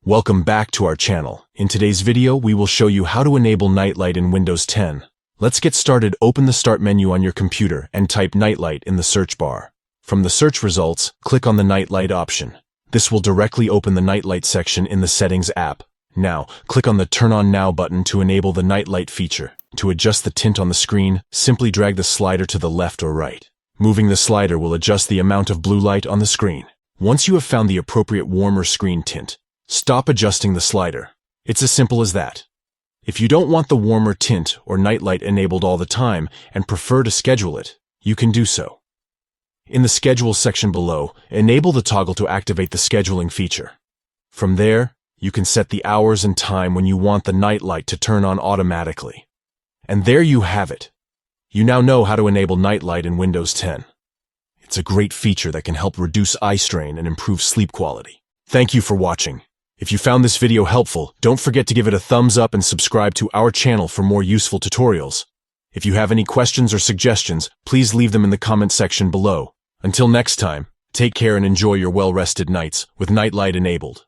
Welcome back to our channel. In today's video, we will show you how to enable nightlight in Windows 10. Let's get started. Open the Start menu on your computer and type Nightlight in the search bar. From the search results, click on the Nightlight option. This will directly open the Nightlight section in the Settings app. Now, click on the Turn On Now button to enable the Nightlight feature. To adjust the tint on the screen, simply drag the slider to the left or right. Moving the slider will adjust the amount of blue light on the screen. Once you have found the appropriate warmer screen tint, stop adjusting the slider. It's as simple as that. If you don't want the warmer tint or nightlight enabled all the time and prefer to schedule it, you can do so. In the Schedule section below, enable the toggle to activate the scheduling feature. From there, you can set the hours and time when you want the nightlight to turn on automatically. And there you have it. You now know how to enable nightlight in Windows 10. It's a great feature that can help reduce eye strain and improve sleep quality. Thank you for watching. If you found this video helpful, don't forget to give it a thumbs up and subscribe to our channel for more useful tutorials. If you have any questions or suggestions, please leave them in the comment section below. Until next time, take care and enjoy your well-rested nights with Nightlight enabled.